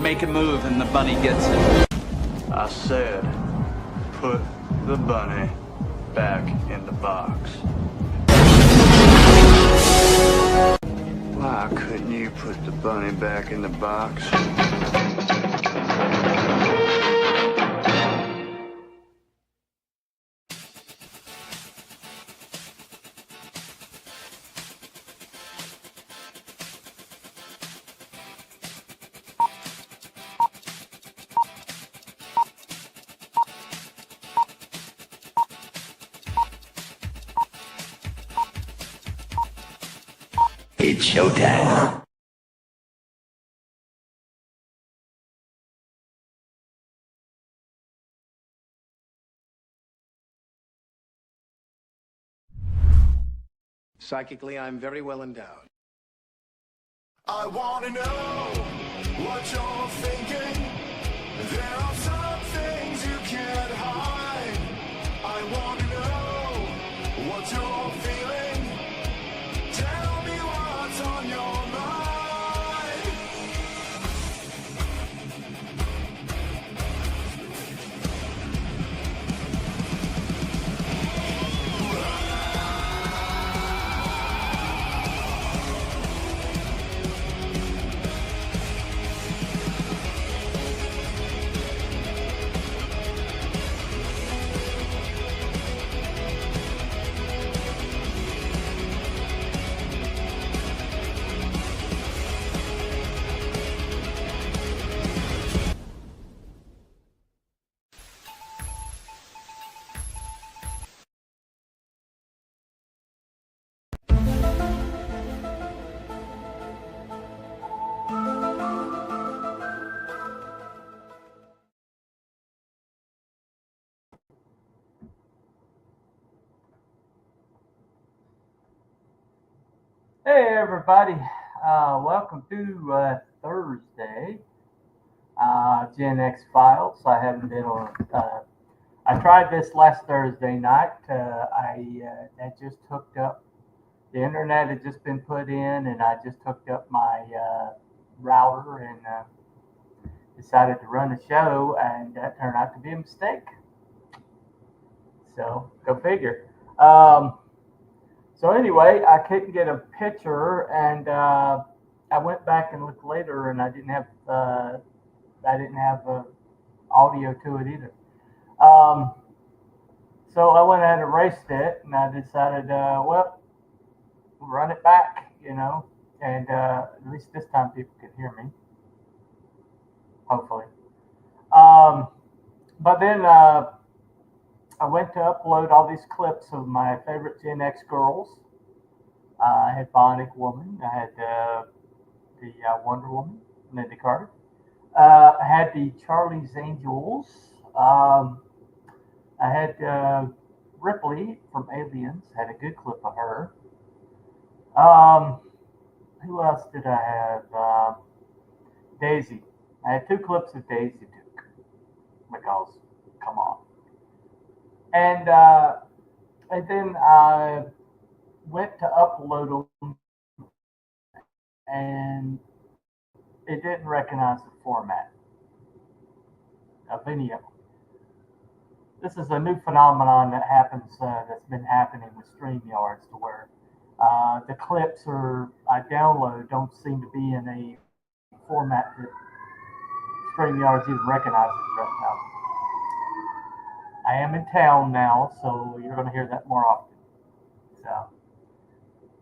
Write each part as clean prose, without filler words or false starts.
make a move and the bunny gets it. I said, put the bunny back in the box. Why couldn't you put the bunny back in the box? It's showtime. Psychically, I'm very well endowed. I wanna know what you're thinking. There are some things you can't hide. I wanna know what you're feeling. Tell me what's on your mind. Hey everybody, welcome to Thursday, Gen X Files. I haven't been on, I tried this last Thursday night. I had just hooked up, the internet had just been put in, and I just hooked up my router and decided to run a show, and that turned out to be a mistake. So, go figure. So anyway, I couldn't get a picture, and I went back and looked later, and I didn't have audio to it either. So I went ahead and erased it, and I decided, well, run it back, and at least this time people could hear me, hopefully. But then I went to upload all these clips of my favorite Gen X girls. I had Bionic Woman. I had the Wonder Woman, Linda Carter. I had the Charlie's Angels. I had Ripley from Aliens. Had a good clip of her. Who else did I have? Daisy. I had 2 clips of Daisy Duke. Because, come on. And then I went to upload them, and it didn't recognize the format of any of them. This is a new phenomenon that happens, that's been happening with StreamYards, to where the clips I download don't seem to be in a format that StreamYards even recognizes right now. I am in town now, so you're going to hear that more often. So,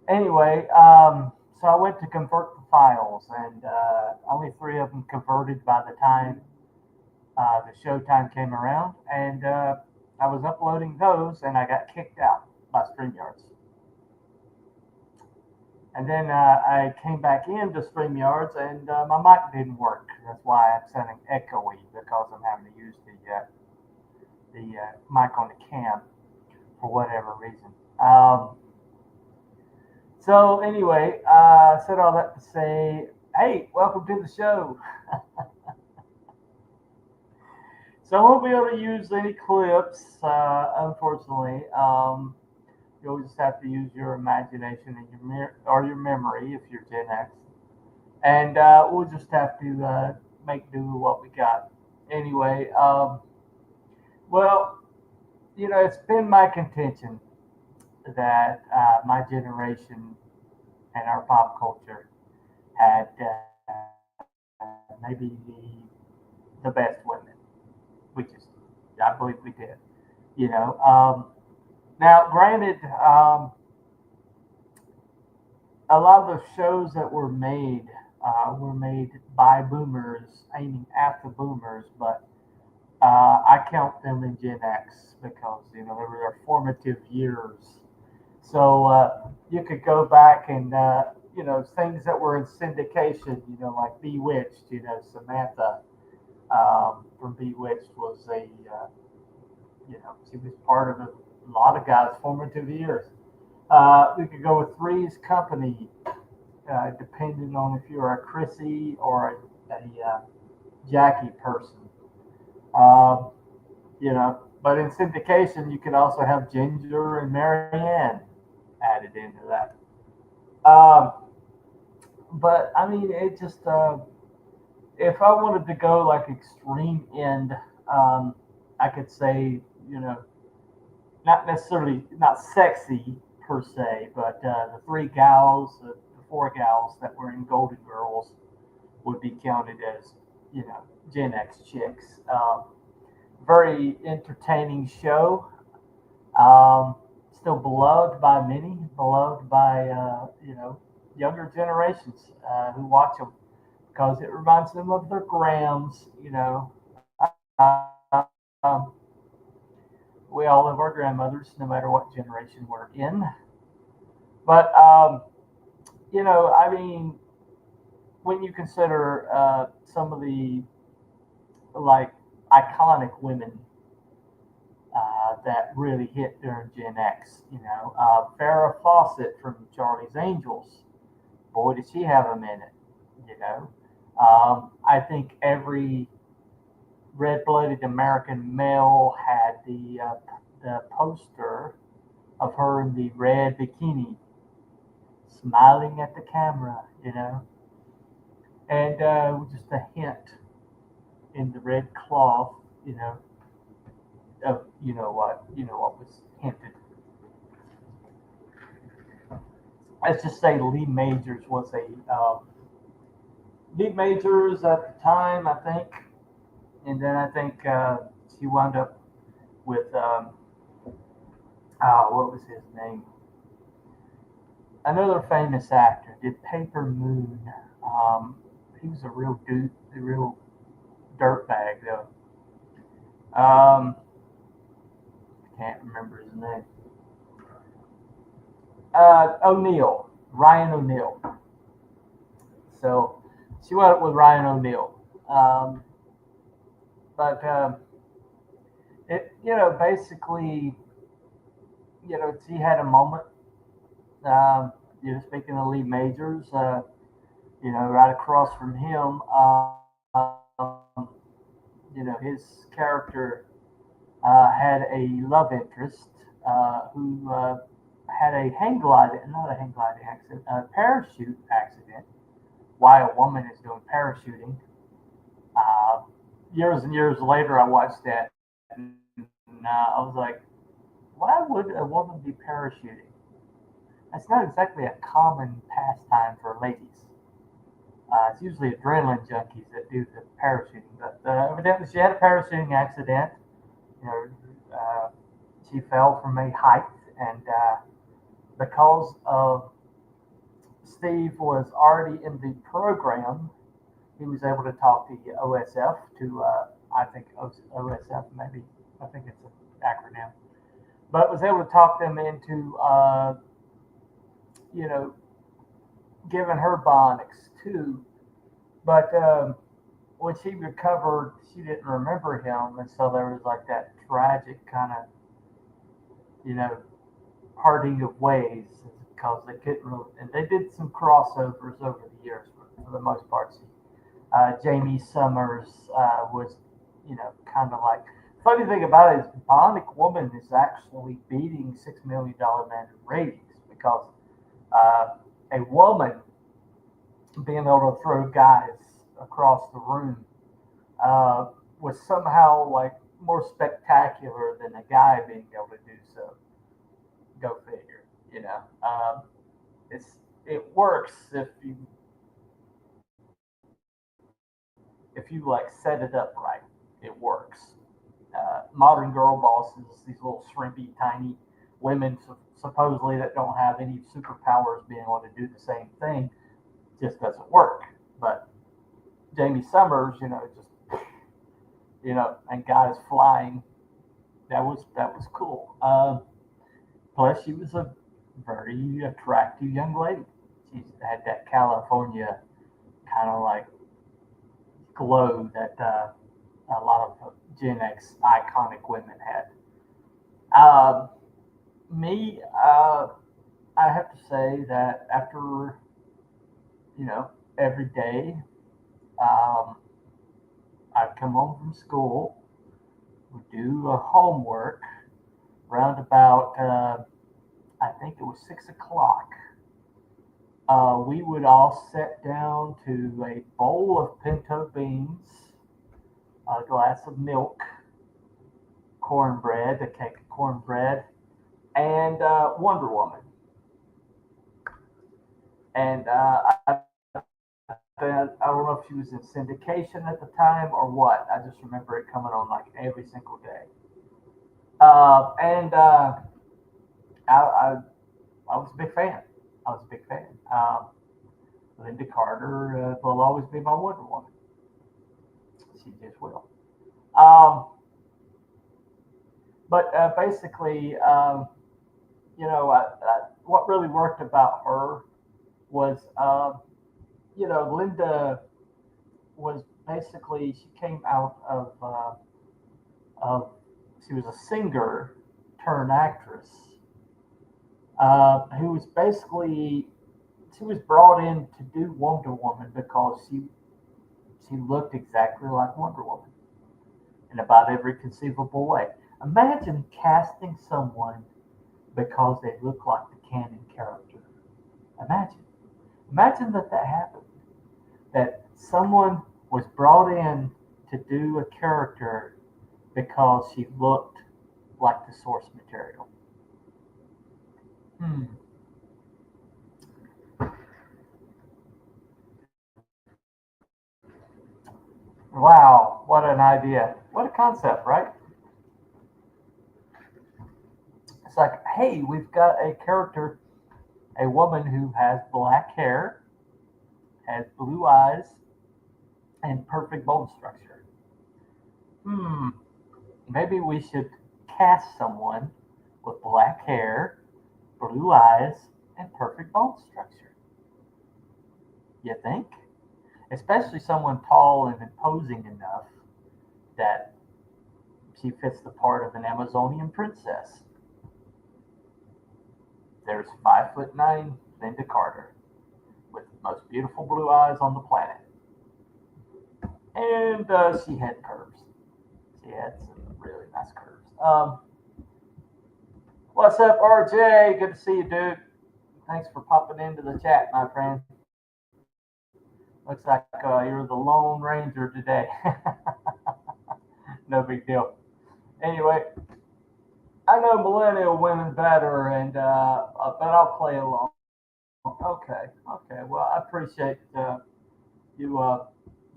anyway, so I went to convert the files, and only 3 of them converted by the time the showtime came around, and I was uploading those, and I got kicked out by StreamYards. And then I came back into StreamYards, and my mic didn't work. That's why I'm sounding echoey, because I'm having to use the mic on the cam for whatever reason. So anyway, I said all that to say, hey, welcome to the show. So I won't be able to use any clips, unfortunately. You'll just have to use your imagination and your memory if you're Gen X. And we'll just have to make do with what we got. Anyway, well, it's been my contention that my generation and our pop culture had maybe the best women. We just, I believe we did. Now, granted, a lot of the shows that were made by boomers, aiming at the boomers, but I count them in Gen X because they were their formative years. So you could go back and things that were in syndication, like Bewitched. Samantha from Bewitched was she was part of a lot of guys' formative years. We could go with Three's Company, depending on if you're a Chrissy or a Jackie person. Um, but in syndication, you could also have Ginger and Marianne added into that. Um, but I mean, it just if I wanted to go like extreme end, um, I could say not necessarily not sexy per se, but the the four gals that were in Golden Girls would be counted as Gen X chicks. Very entertaining show. Um, Still beloved by many, beloved by younger generations who watch them because it reminds them of their grams. Um, we all love our grandmothers, no matter what generation we're in. But I mean, when you consider some of the like iconic women that really hit during Gen X. Farrah Fawcett from Charlie's Angels. Boy, did she have a minute. I think every red-blooded American male had the poster of her in the red bikini, smiling at the camera. And with just a hint in the red cloth. Of what was hinted. Let's just say Lee Majors at the time, I think, and then I think she wound up with what was his name? Another famous actor did Paper Moon. He was a real dude, a real dirtbag though. Can't remember his name. Ryan O'Neal. So she went up with Ryan O'Neal. But it, basically, she had a moment. Speaking of Lee Majors, right across from him, his character had a love interest who had not a hang gliding accident, a parachute accident. Why a woman is doing parachuting. Uh, Years and years later, I watched that, and I was like, why would a woman be parachuting? That's not exactly a common pastime for ladies. It's usually adrenaline junkies that do the parachuting. But evidently, she had a parachuting accident. You know, uh, she fell from a height, and because of Steve was already in the program, he was able to talk to OSF to I think OSF maybe I think it's an acronym, but was able to talk them into you know giving her Bonix too. But when she recovered, she didn't remember him, and so there was like that tragic kind of you know parting of ways because they couldn't really, and they did some crossovers over the years, but for the most part, Jamie Summers was, kind of like. Funny thing about it is, Bionic Woman is actually beating $6 Million Man in ratings because a woman being able to throw guys across the room was somehow like more spectacular than a guy being able to do so. Go figure. You know, it's it works if you like set it up right. It works. Modern girl bosses, these little shrimpy, tiny women, supposedly that don't have any superpowers, being able to do the same thing, just doesn't work. But Jamie Summers, just and guys flying, that was cool. Plus, she was a very attractive young lady. She had that California kind of like glow that a lot of Gen X iconic women had. Um, Me, I have to say that after every day, um, I'd come home from school, would do homework round about I think it was 6 o'clock. We would all sit down to a bowl of pinto beans, a glass of milk, cornbread, a cake of cornbread, and Wonder Woman. And I don't know if she was in syndication at the time or what. I just remember it coming on like every single day. And I was a big fan. I was a big fan. Linda Carter will always be my Wonder Woman. She just will. Um, but basically, what really worked about her was, Linda was basically she came out of she was a singer turned actress who was basically she was brought in to do Wonder Woman because she looked exactly like Wonder Woman in about every conceivable way. Imagine casting someone because they look like the canon character. Imagine, imagine that happened. That someone was brought in to do a character because she looked like the source material. Hmm. Wow, what an idea. What a concept, right? It's like, hey, we've got a character, a woman who has black hair, has blue eyes, and perfect bone structure. Hmm, maybe we should cast someone with black hair, blue eyes, and perfect bone structure. You think? Especially someone tall and imposing enough that she fits the part of an Amazonian princess. There's 5'9" Linda Carter with the most beautiful blue eyes on the planet. And she had curves. She had some really nice curves. What's up, RJ? Good to see you, dude. Thanks for popping into the chat, my friend. Looks like you're the Lone Ranger today. No big deal. Anyway, I know millennial women better, and but I'll play along. Okay, okay. Well, I appreciate you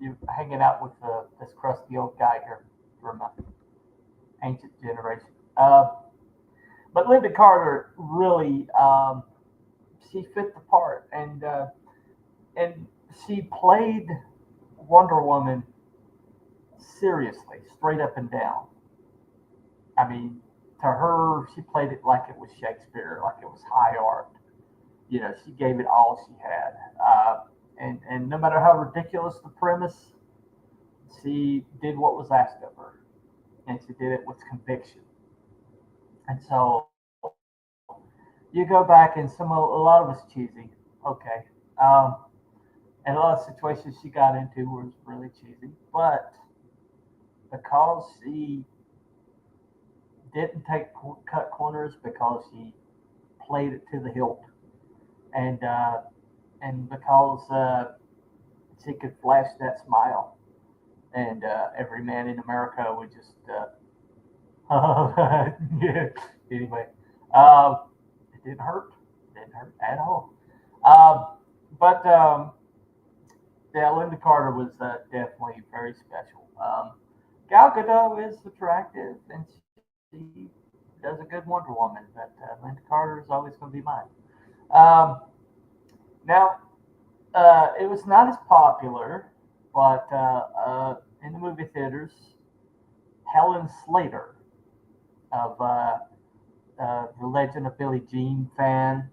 you hanging out with this crusty old guy here from ancient generation. But Linda Carter really she fit the part, and she played Wonder Woman seriously, straight up and down. I mean, to her, she played it like it was Shakespeare, like it was high art. She gave it all she had, and no matter how ridiculous the premise, she did what was asked of her, and she did it with conviction. And so you go back, and a lot of it's cheesy, okay, um, and a lot of situations she got into was really cheesy, but because she didn't cut corners, because she played it to the hilt, and because she could flash that smile. and every man in America would just yeah. Anyway, it didn't hurt. It didn't hurt at all. But yeah, Linda Carter was definitely very special. Gal Gadot is attractive, and she does a good Wonder Woman, but Linda Carter is always going to be mine. Um, Now, it was not as popular, but in the movie theaters, Helen Slater of the Legend of Billie Jean fame.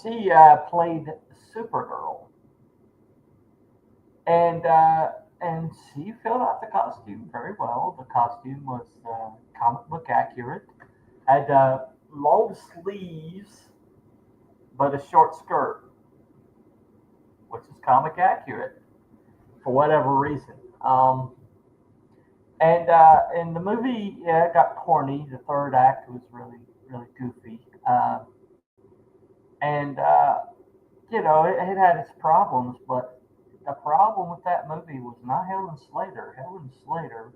She played Supergirl, and uh, and she filled out the costume very well. The costume was comic book accurate, had long sleeves but a short skirt, which is comic accurate for whatever reason. And the movie, yeah, it got corny. The third act was really goofy, and it had its problems. But the problem with that movie was not Helen Slater. Helen Slater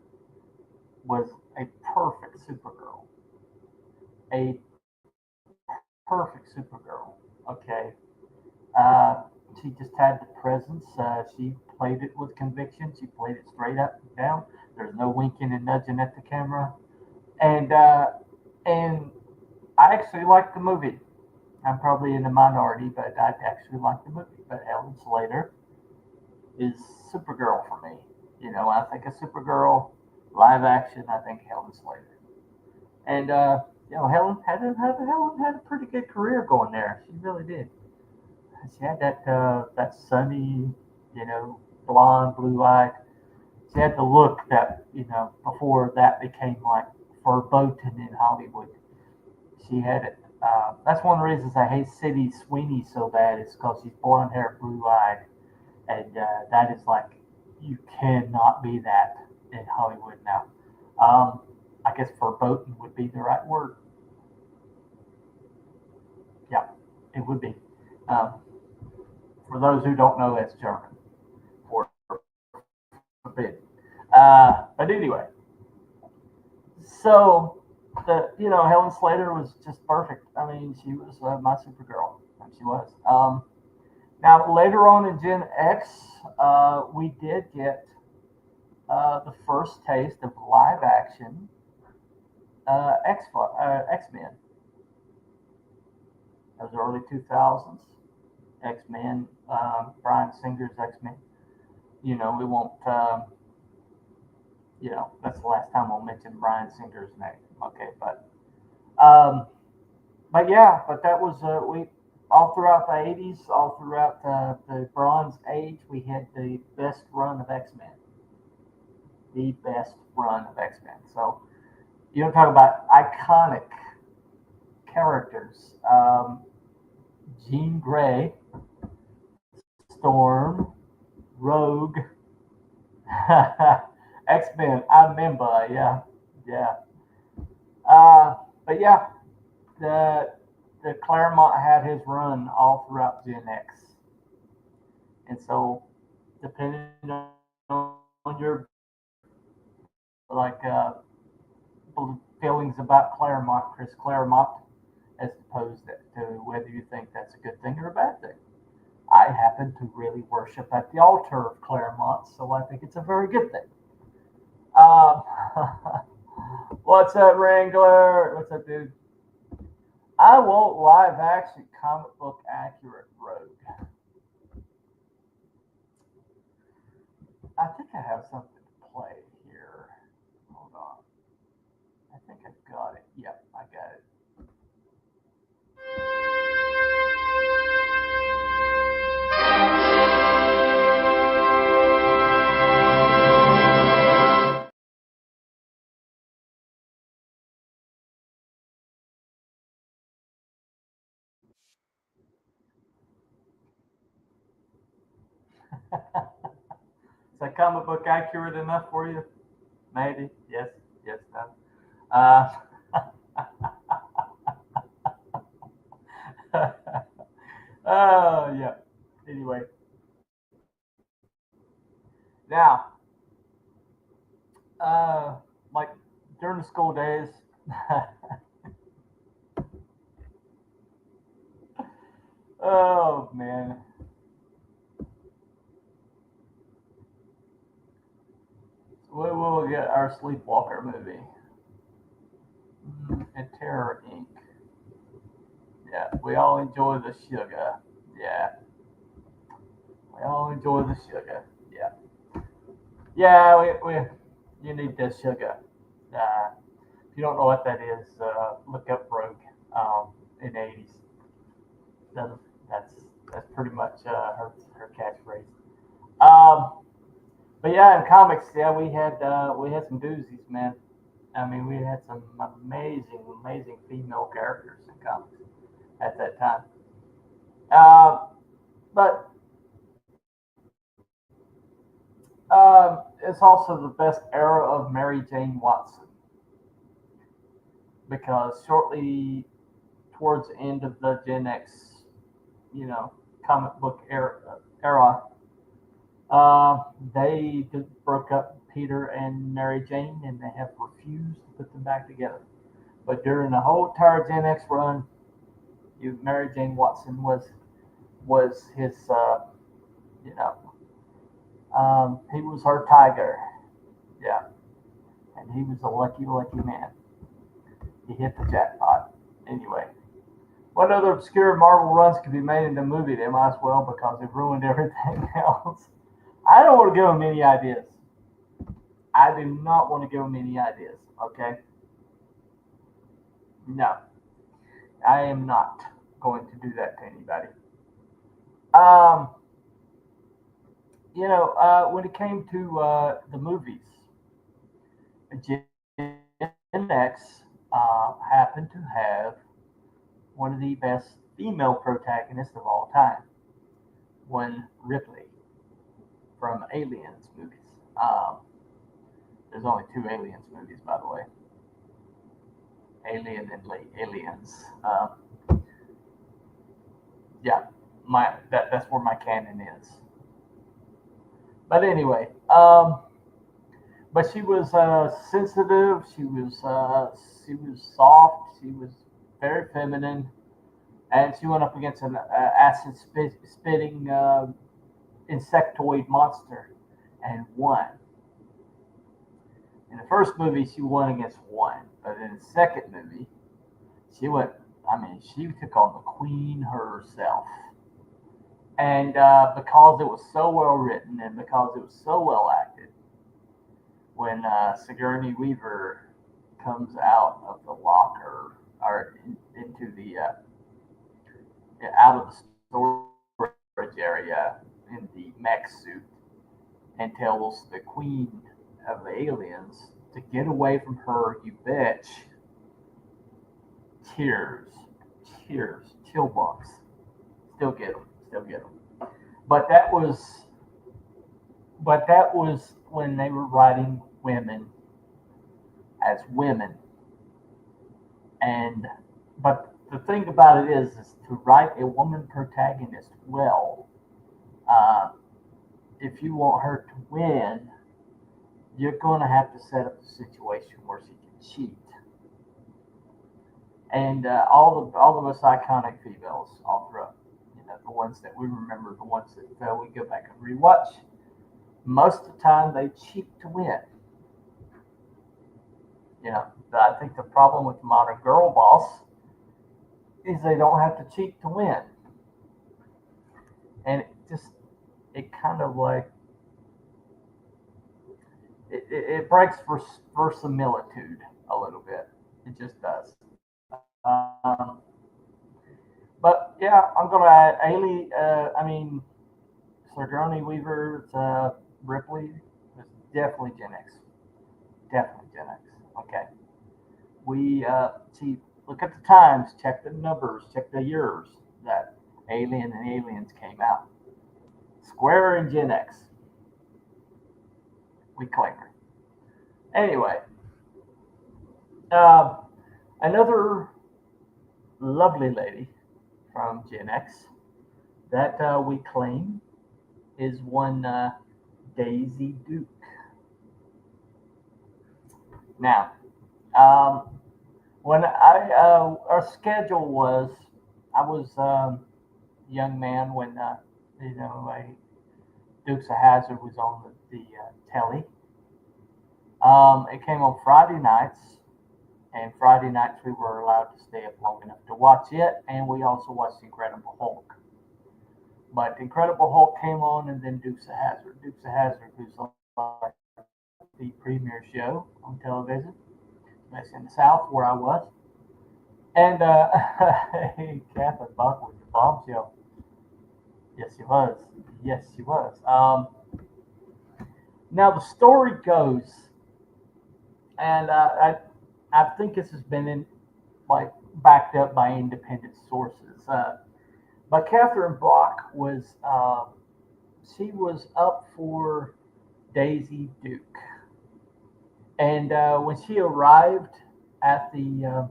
was a perfect Supergirl, a perfect Supergirl. Okay, Uh, she just had the presence. She played it with conviction. She played it straight up and down. There's no winking and nudging at the camera. And and I actually liked the movie. I'm probably in the minority, but I actually like the movie. But Ellen Slater is Supergirl for me. When I think of Supergirl live action, I think Helen Slater. And Helen had a pretty good career going there. She really did. She had that sunny, you know, blonde, blue eyed. She had the look that before that became like verboten in Hollywood. She had it. That's one of the reasons I hate Sydney Sweeney so bad. Is because she's blonde hair, blue eyed, and that is like you cannot be that in Hollywood now. I guess verboten would be the right word. Yeah, it would be. Um, for those who don't know, that's German for forbidden. But anyway, so Helen Slater was just perfect. I mean, she was my Supergirl. She was. Now later on in Gen X, we did get the first taste of live action X Men. That was early 2000s. X Men, Bryan Singer's X Men. We won't. That's the last time we'll mention Bryan Singer's name. Okay, um, but yeah, but that was we all throughout the '80s, all throughout the Bronze Age, we had the best run of X Men, the best run of X Men. So you don't talk about iconic characters. Jean Grey, Storm, Rogue, X Men. I remember, yeah, yeah. But yeah, the Claremont had his run all throughout Gen X, and so depending on your like feelings about Claremont, Chris Claremont, as opposed to whether you think that's a good thing or a bad thing. I happen to really worship at the altar of Claremont, so I think it's a very good thing. Um, what's up, Wrangler? What's up, dude? I want live action comic book accurate Rogue. I think I have something to play here. Hold on. I think I've got it. Yep, I got it. Is that comic book accurate enough for you? Maybe. Yes. Yes. No. Uh, oh yeah. Anyway, school days. Oh man. We will get our Sleepwalker movie. And Terror Inc. Yeah, we all enjoy the sugar. Yeah, we all enjoy the sugar. Yeah, yeah, you need the sugar. If you don't know what that is, look up Rogue in the 80s. That's that's, that's pretty much her catchphrase. Um, but yeah, in comics, yeah, we had some doozies, man. I mean, we had some amazing female characters in comics at that time. Uh, but it's also the best era of Mary Jane Watson because shortly towards the end of the Gen X, you know, comic book era, uh, they broke up Peter and Mary Jane, and they have refused to put them back together. But during the whole entire Gen X run, Mary Jane Watson was his, you know, he was her tiger. Yeah, and he was a lucky man. He hit the jackpot. Anyway, what other obscure Marvel runs could be made into a movie? They might as well because they've ruined everything else. I don't want to give them any ideas. I do not want to give them any ideas. Okay? No, I am not going to do that to anybody. Um, when it came to the movies, Gen X happened to have one of the best female protagonists of all time, one Ripley from Aliens movies. Um, there's only two Aliens movies, by the way. Alien and Aliens. Yeah, that's where my canon is. But anyway, but she was sensitive. She was soft. She was very feminine, and she went up against an acid spitting insectoid monster and won. In the first movie, she won against one, but in the second movie, she went. I mean, she took on the queen herself, and because it was so well written and because it was so well acted, when Sigourney Weaver comes out of the locker or into the out of the storage area in the mech suit and tells the queen of the aliens to get away from her, you bitch. Tears, chill bumps. Still get them. But that was, but that was when they were writing women as women, and but the thing about it is to write a woman protagonist well. Uh, if you want her to win, you're going to have to set up a situation where she can cheat. And all the most iconic females, all throughout, the ones that we remember, the ones that we go back and rewatch. Most of the time, they cheat to win. I think the problem with the modern girl boss is they don't have to cheat to win, and it kind of like it breaks verisimilitude a little bit. It just does. Um, but yeah, I'm gonna add Ailey. Sigourney Weaver, Ripley is definitely Gen X. Definitely Gen X. Okay. We see. Look at the times. Check the numbers. Check the years that Alien and Aliens came out. Square and Gen X. We claim her. Anyway, uh, another lovely lady from Gen X that we claim is one Daisy Duke. Now, When our schedule was, I was a young man when Dukes of Hazzard was on the telly. It came on Friday nights, and Friday nights we were allowed to stay up long enough to watch it, and we also watched Incredible Hulk. But Incredible Hulk came on, and then Dukes of Hazzard. Dukes of Hazzard was like the premier show on television, especially in the South where I was. And Catherine Buck was the bombshell. Yes, she was. Yes, she was. Now the story goes, and I think this has been like backed up by independent sources. But Catherine Block was she was up for Daisy Duke, and when she arrived at the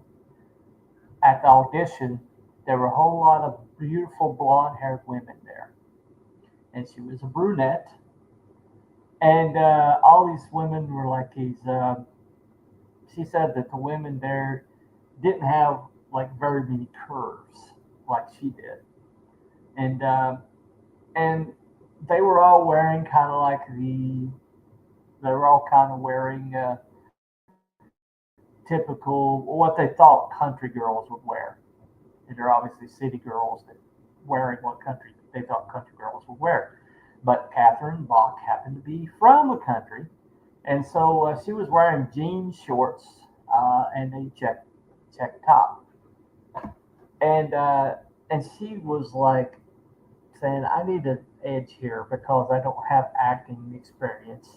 audition, there were a whole lot of beautiful blonde-haired women there, and she was a brunette, and all these women were like these. She said that the women there didn't have like very many curves like she did, and and they were all wearing kind of like they were all kind of wearing typical what they thought country girls would wear. And they're obviously city girls that wearing what country they thought country girls would wear. But Catherine Bach happened to be from the country, and so she was wearing jean shorts and a check top, and she was like saying, "I need an edge here because I don't have acting experience,"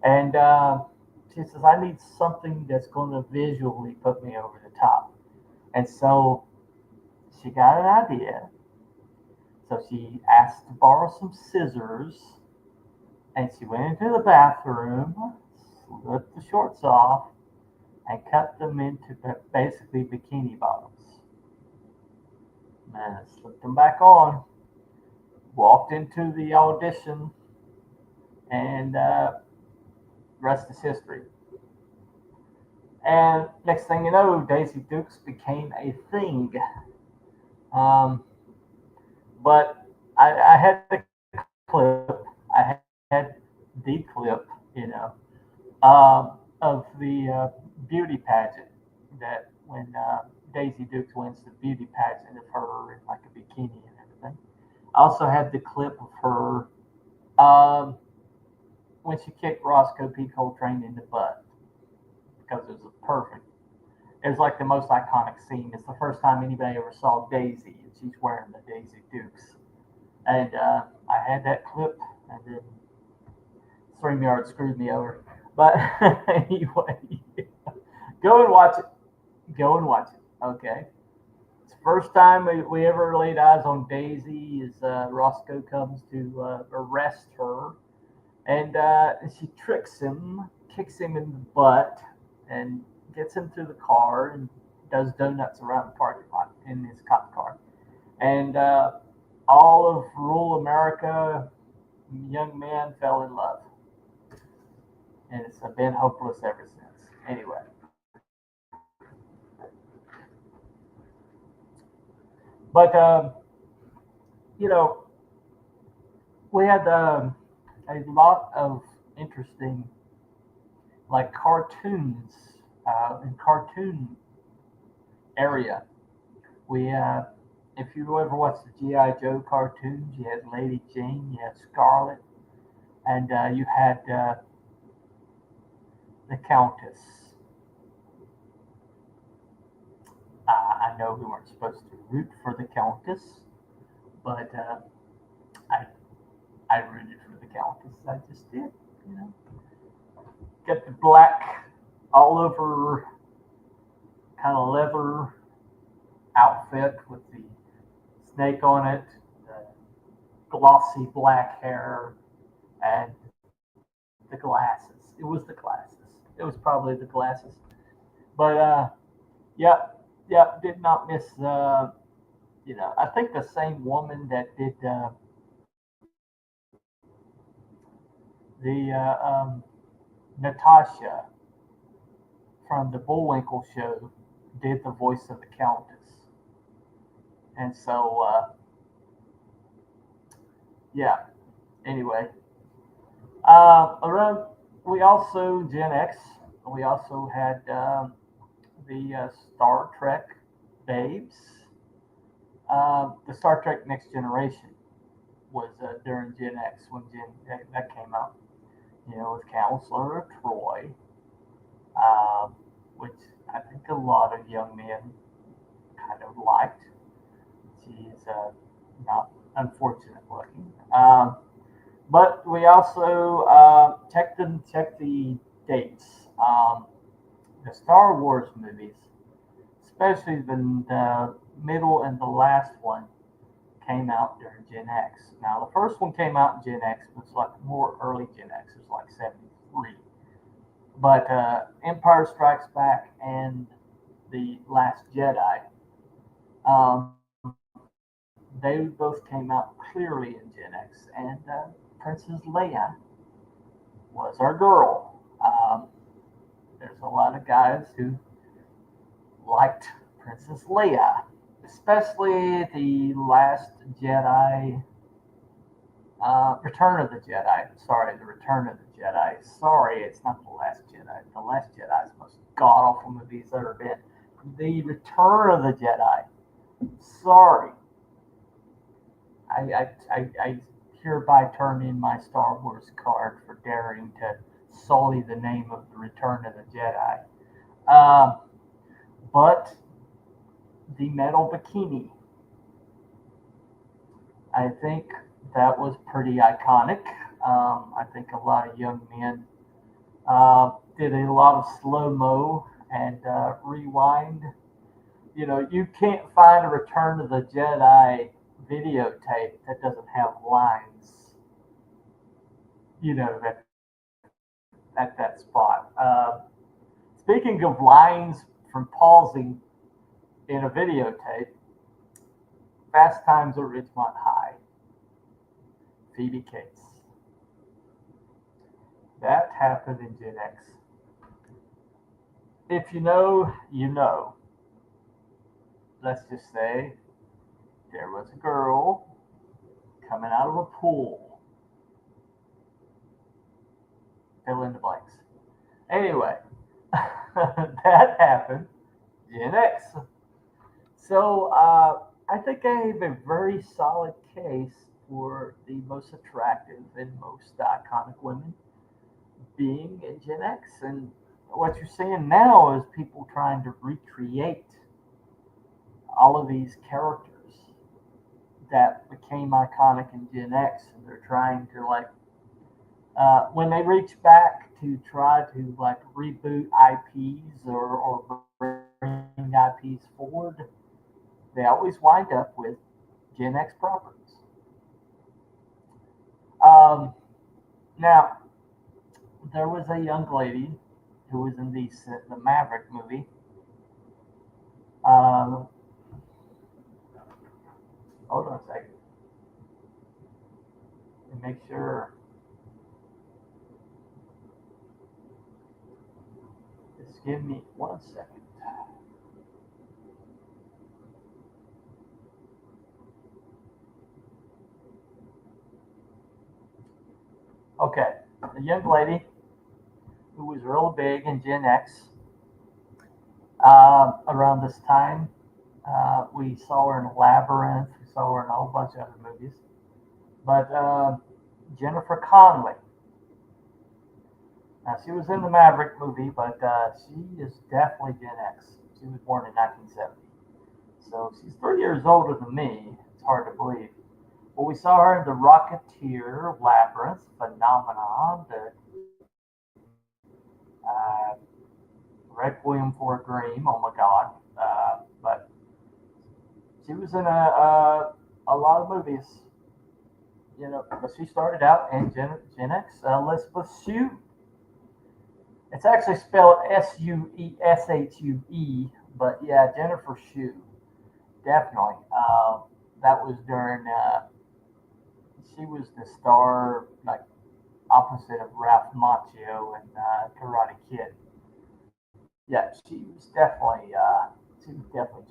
and she says, "I need something that's going to visually put me over the top," and so she got an idea. So she asked to borrow some scissors, and she went into the bathroom, slipped the shorts off, and cut them into basically bikini bottoms. And slipped them back on, walked into the audition, and rest is history. And next thing you know, Daisy Dukes became a thing. Um, but I had the clip, I had the clip, of the beauty pageant that when Daisy Dukes wins the beauty pageant of her in like a bikini and everything. I also had the clip of her um, when she kicked Roscoe P. Coltrane in the butt because it was a perfect. It was like the most iconic scene. It's the first time anybody ever saw Daisy, and she's wearing the Daisy Dukes. And I had that clip, and then StreamYard screwed me over. But anyway, go and watch it. Go and watch it. Okay. It's the first time we ever laid eyes on Daisy is Roscoe comes to arrest her. And she tricks him, kicks him in the butt, and gets him to the car and does donuts around the parking lot in his cop car. And all of rural America, young men fell in love. And it's been hopeless ever since. Anyway. But, you know, we had a lot of interesting, like cartoons, in cartoon area. We, if you ever watched the G.I. Joe cartoons, you had Lady Jane, you had Scarlet, and you had the Countess. I know we weren't supposed to root for the Countess, but I I rooted for the Countess. I just did, you know. Got the black all over kind of leather outfit with the snake on it, the glossy black hair, and the glasses. It was the glasses. It was probably the glasses. But yep, yep, did not miss. I think the same woman that did the Natasha from the Bullwinkle show did the voice of the Countess. And so, yeah, anyway. Around, we also, Gen X, we also had the Star Trek babes. The Star Trek Next Generation was during Gen X when that came out. You know, with Counselor Troy, which I think a lot of young men kind of liked. She's not unfortunate looking. But we also check the dates. The Star Wars movies, especially the middle and the last one, came out during Gen X. Now the first one came out in Gen X, but it's like more early Gen X. It was like '73. But Empire Strikes Back and The Last Jedi, um, they both came out clearly in Gen X, and Princess Leia was our girl. There's a lot of guys who liked Princess Leia, especially The Last Jedi, Return of the Jedi. Sorry, The Return of the Jedi. Sorry, it's not The Last Jedi. The Last Jedi is the most god awful movie that's ever been. The Return of the Jedi. Sorry. I hereby turn in my Star Wars card for daring to sully the name of The Return of the Jedi. But the metal bikini, I think that was pretty iconic. I think a lot of young men did a lot of slow mo and rewind. You know, you can't find a Return of the Jedi videotape that doesn't have lines. You know, at that spot. Speaking of lines from pausing in a videotape, Fast Times at Ridgemont High, Phoebe Cates. That happened in Gen X. If you know, you know. Let's just say there was a girl coming out of a pool. Fill in the blanks. Anyway, that happened. Gen X. So I think I have a very solid case for the most attractive and most iconic women being in Gen X. And what you're seeing now is people trying to recreate all of these characters that became iconic in Gen X, and they're trying to like when they reach back to try to like reboot IPs or bring IPs forward, they always wind up with Gen X properties. Now, there was a young lady who was in the Maverick movie. Um, Hold on a second. And make sure. Just give me 1 second. Okay, the young lady who was real big in Gen X around this time. We saw her in Labyrinth. We saw her in a whole bunch of other movies. But Jennifer Connelly. Now, she was in the Maverick movie, but she is definitely Gen X. She was born in 1970. So she's 3 years older than me. It's hard to believe. But we saw her in The Rocketeer, Labyrinth, Phenomenon, the uh, Requiem for a Dream. Oh my God! But she was in a lot of movies. You know, but she started out in Gen X. Elizabeth Shue. It's actually spelled Sueshue, but yeah, Jennifer Shue, definitely. That was during. She was the star, opposite of Ralph Macchio and Karate Kid. Yeah, she was definitely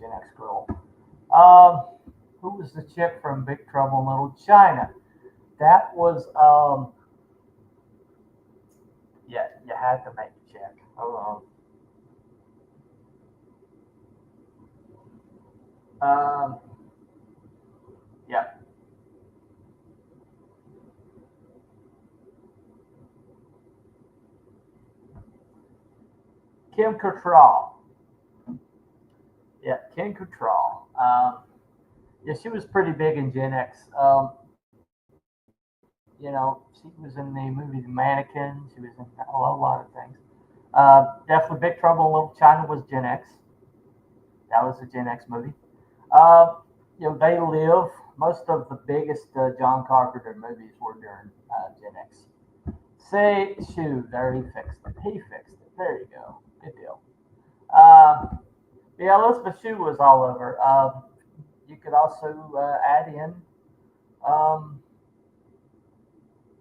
Gen X girl. Um, who was the chick from Big Trouble in Little China? That was yeah, you had to make a check. Hold on. Yeah, Kim Cattrall. Yeah, Kim Cattrall. Yeah, she was pretty big in Gen X. She was in the movie The Mannequin. She was in a lot of things. Definitely Big Trouble in Little China was Gen X. That was a Gen X movie. Uh, They Live. Most of the biggest John Carpenter movies were during Gen X. Say, shoot, there he fixed it. He fixed it. There you go. Good deal. Uh, yeah, Elizabeth Shue was all over. You could also add in um,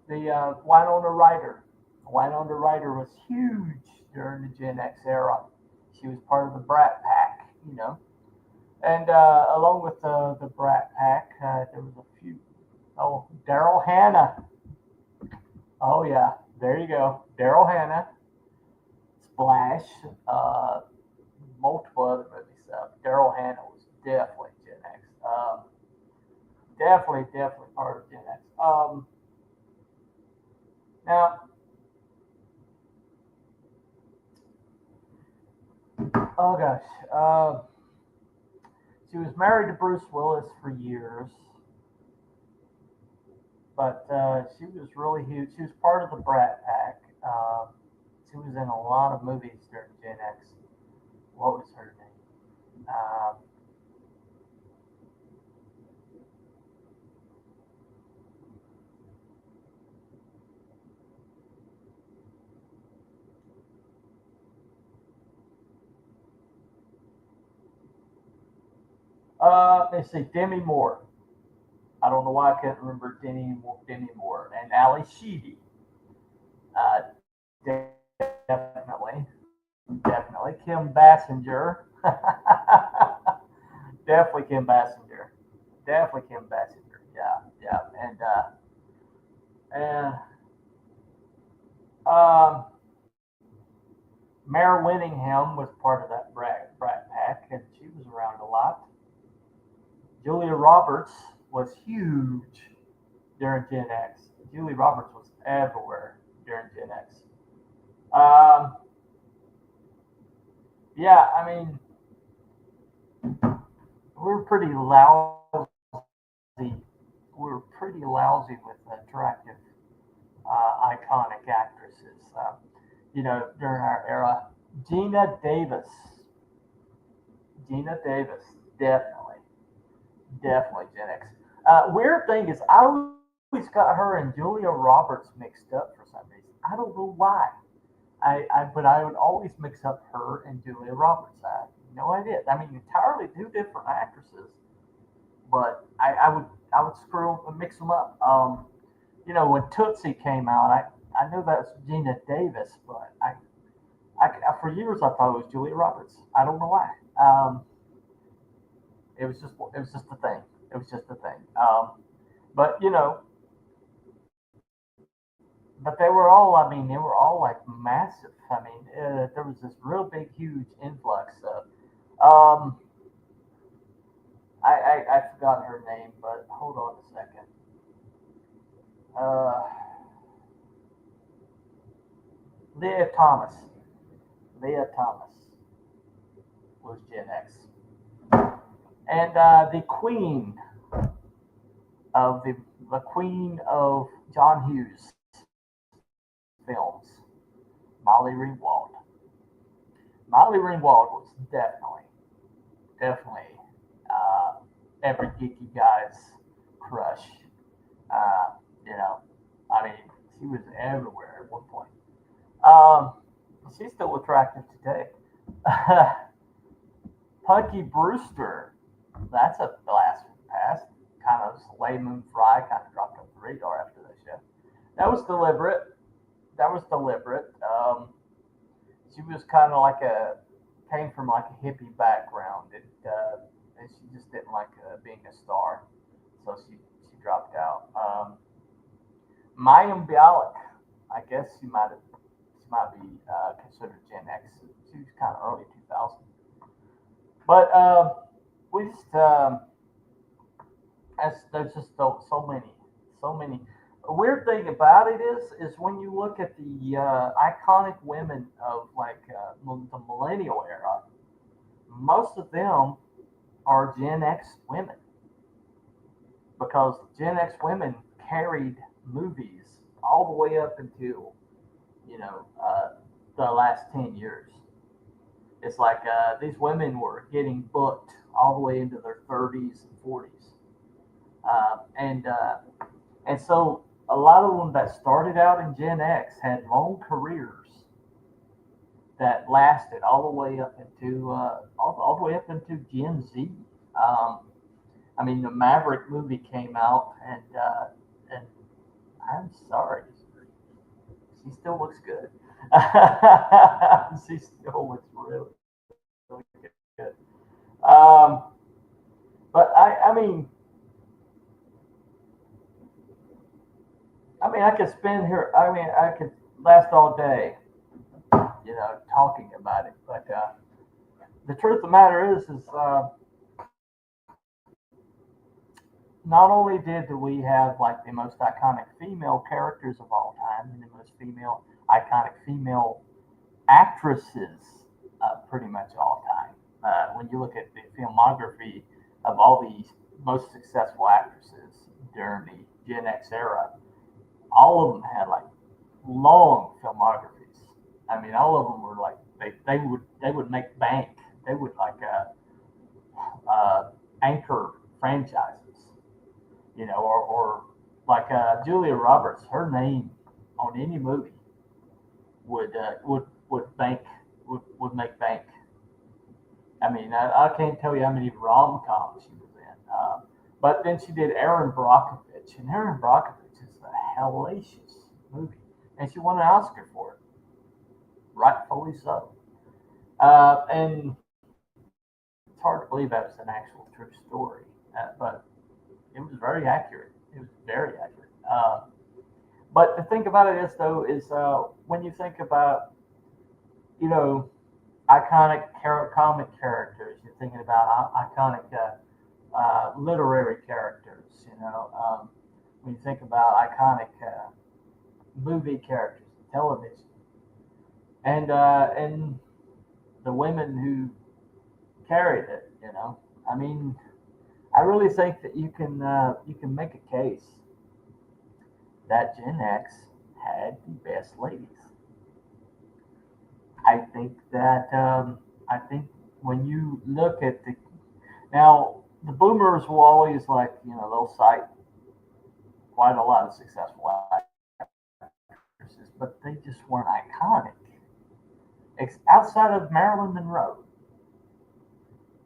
the Winona Ryder. Winona Ryder was huge during the Gen X era. She was part of the Brat Pack. And along with the Brat Pack, there was a few. Oh, Daryl Hannah. Oh yeah, there you go. Daryl Hannah, Splash, uh, multiple other movies. Daryl Hannah was definitely Gen X. Definitely part of Gen X. Now, oh gosh, she was married to Bruce Willis for years, but she was really huge. She was part of the Brat Pack. She was in a lot of movies during Gen X. What was her name? Let's see, Demi Moore. I don't know why I can't remember Demi Moore and Ali Sheedy. Uh, definitely, definitely Kim Bassinger. Definitely Kim Bassinger. Definitely Kim Bassinger. Yeah, yeah, and um, Mare Winningham was part of that Brat Pack, and she was around a lot. Julia Roberts was huge during Gen X. Julia Roberts was everywhere during Gen X. Um, yeah, I mean, we're pretty lousy. We're pretty lousy with attractive, iconic actresses. During our era, Gina Davis. Gina Davis, definitely, definitely Gen X. Weird thing is, I always got her and Julia Roberts mixed up for some reason. I don't know why. But I would always mix up her and Julia Roberts. I have no idea. I mean, entirely two different actresses, but I would screw and mix them up. When Tootsie came out, I knew that was Gina Davis, but for years I thought it was Julia Roberts. I don't know why. It was just a thing. It was just a thing. But but they were all like massive. I mean, there was this real big, huge influx of. I forgot her name, but hold on a second. Uh, Leah Thomas. Leah Thomas was Gen X, and the queen of John Hughes films, Molly Ringwald. Molly Ringwald was definitely uh, every geeky guy's crush. Uh, you know, I mean, she was everywhere at one point. Um, she's still attractive today. Punky Brewster, that's a blast from the past. Kind of Soleil Moon Frye kind of dropped off the radar after that show. That was deliberate. That was deliberate. She was kind of like a came from like a hippie background, and she just didn't like being a star, so she dropped out. Mayim Bialik, I guess she might be considered Gen X. She was kind of early 2000, but we just there's just so many. A weird thing about it is when you look at the iconic women of like the millennial era, most of them are Gen X women because Gen X women carried movies all the way up until the last 10 years. It's like these women were getting booked all the way into their 30s and 40s, and so a lot of them that started out in Gen X had long careers that lasted all the way up into all the way up into Gen Z. I mean, the Maverick movie came out, and I'm sorry, she still looks good. She still looks really, really good. But I mean, I could spend here. I mean, I could last all day, talking about it. But the truth of the matter is not only did we have like the most iconic female characters of all time and the most iconic female actresses pretty much all time. When you look at the filmography of all the most successful actresses during the Gen X era, all of them had like long filmographies. I mean, all of them were like they would make bank. They would like anchor franchises, or like Julia Roberts. Her name on any movie would bank would make bank. I mean, I can't tell you how many rom coms she was in. But then she did Erin Brockovich, and Erin Brockovich is a hellacious movie, and she won an Oscar for it, rightfully so. And it's hard to believe that was an actual true story, but it was very accurate. It was very accurate. But the thing about it is, though, is when you think about, you know, iconic comic characters, you're thinking about iconic literary characters. When you think about iconic movie characters, television, and the women who carried it. I mean, I really think that you can make a case that Gen X had the best ladies. I think when you look at the boomers will always they'll cite quite a lot of successful actresses, but they just weren't iconic. Outside of Marilyn Monroe,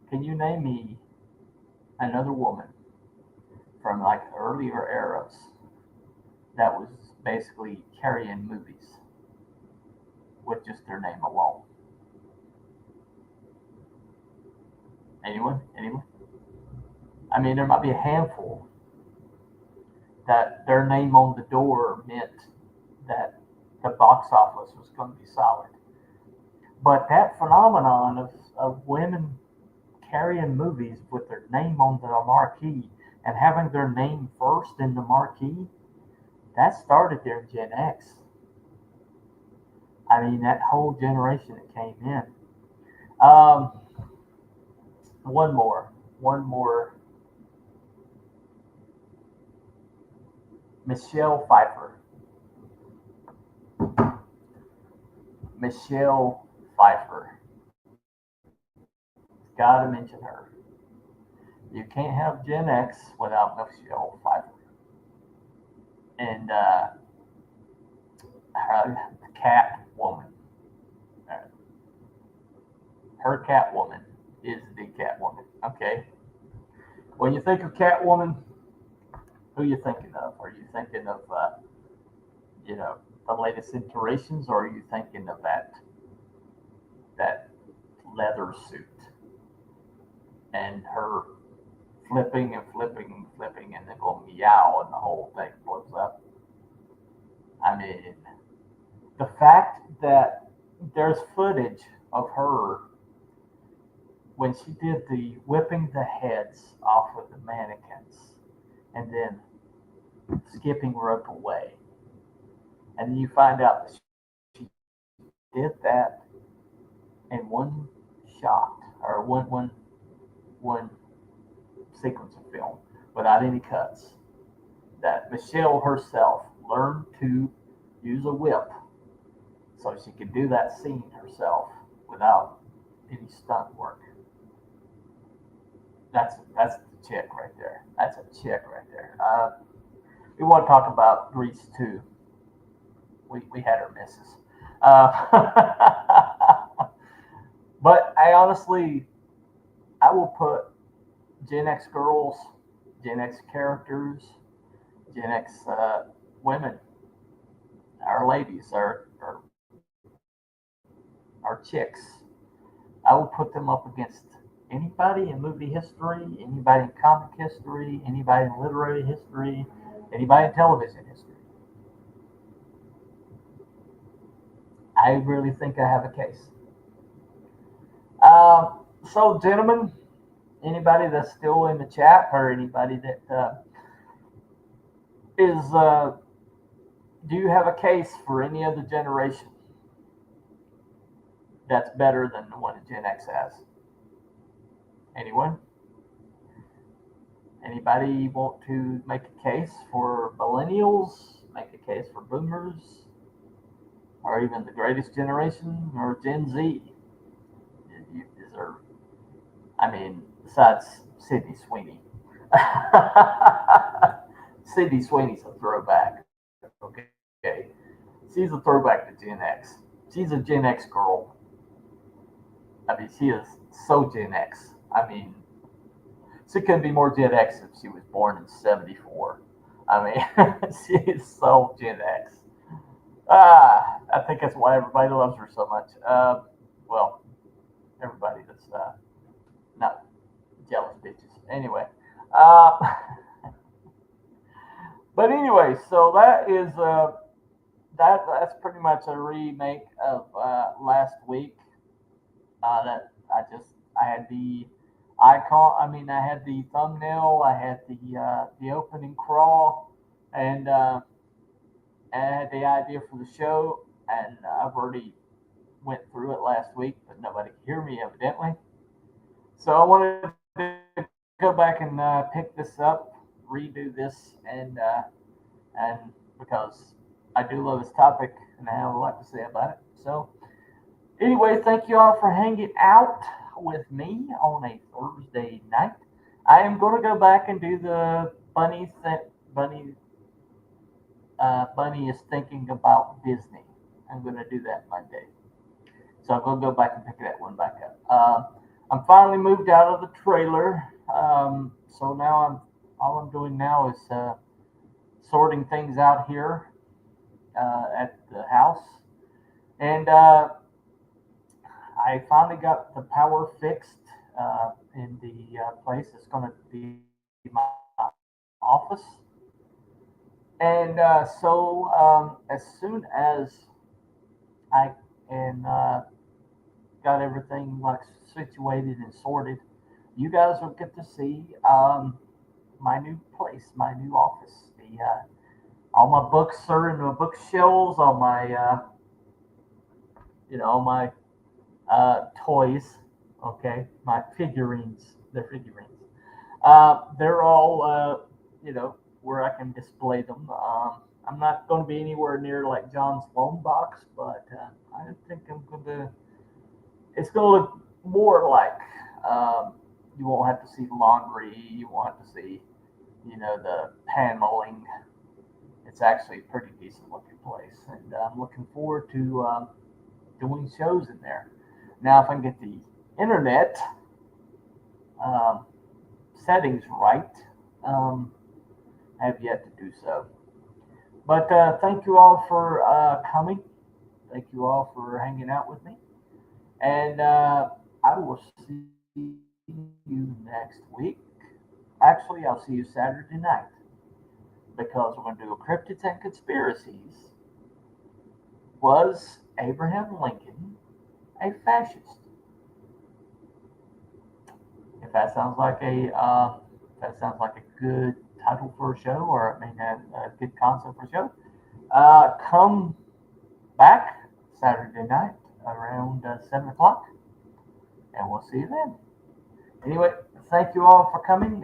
can you name me another woman from like earlier eras that was basically carrying movies with just their name alone? Anyone? Anyone? I mean, there might be a handful that their name on the door meant that the box office was going to be solid. But that phenomenon of women carrying movies with their name on the marquee and having their name first in the marquee, that started there in Gen X. I mean, that whole generation that came in. One more. Michelle Pfeiffer. Michelle Pfeiffer. Gotta mention her. You can't have Gen X without Michelle Pfeiffer. And her Catwoman. Her Catwoman is the Catwoman. Okay. When you think of Catwoman, who are you thinking of? Are you thinking of the latest iterations, or are you thinking of that leather suit and her flipping and flipping and flipping and then going meow and the whole thing blows up. I mean, the fact that there's footage of her when she did the whipping the heads off of the mannequins and then skipping rope away. And then you find out that she did that in one shot or one sequence of film without any cuts. That Michelle herself learned to use a whip so she could do that scene herself without any stunt work. That's the chick right there. That's a chick right there. We want to talk about Grease too. We had our misses. But I honestly, I will put Gen X girls, Gen X characters, Gen X women, our ladies, our chicks. I will put them up against anybody in movie history, anybody in comic history, anybody in literary history, anybody in television history. I really think I have a case. So, gentlemen, anybody that's still in the chat or anybody that is, do you have a case for any other generation that's better than the one that Gen X has? Anyone? Anybody want to make a case for millennials, make a case for boomers, or even the greatest generation, or Gen Z? Is there, I mean, besides Sydney Sweeney. Sydney Sweeney's a throwback. Okay. She's a throwback to Gen X. She's a Gen X girl. I mean, she is so Gen X. I mean, she couldn't be more Gen X if she was born in '74. I mean, she is so Gen X. I think that's why everybody loves her so much. Well, everybody that's not jealous bitches. Anyway. But anyway, so that is that's pretty much a remake of last week. That I had the icon. I mean, I had the thumbnail. I had the opening crawl, and I had the idea for the show. And I've already went through it last week, but nobody could hear me evidently. So I wanted to go back and pick this up, redo this, and because I do love this topic and I have a lot to say about it. So anyway, thank you all for hanging out with me on a Thursday night. I am going to go back and do the Bunny is thinking about Disney. I'm going to do that Monday. So I'm going to go back and pick that one back up. I'm finally moved out of the trailer. So now all I'm doing now is sorting things out here at the house. And I finally got the power fixed in the place that's going to be my office. And so as soon as I got everything like situated and sorted, you guys will get to see my new place, my new office. All my books are in the bookshelves. All my all my toys. Okay, my figurines. They're figurines. They're all where I can display them. I'm not going to be anywhere near like John's loan box, but I think I'm going to. It's going to look more like you won't have to see laundry. You won't have to see, the paneling. It's actually a pretty decent looking place, and I'm looking forward to doing shows in there. Now, if I can get the internet settings right, I have yet to do so. But thank you all for coming. Thank you all for hanging out with me. And I will see you next week. Actually, I'll see you Saturday night because we're going to do a cryptids and conspiracies. Was Abraham Lincoln a fascist? If that sounds like a good title for a show, or I mean a good concept for a show, come back Saturday night around 7 o'clock, and we'll see you then. Anyway, thank you all for coming.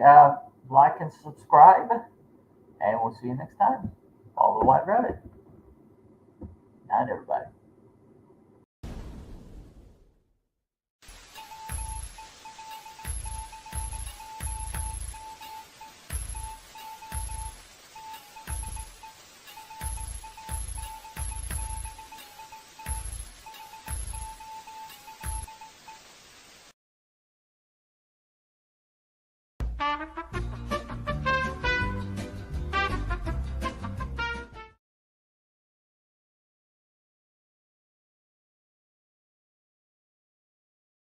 Like and subscribe, and we'll see you next time. Follow the White Rabbit. Night, everybody.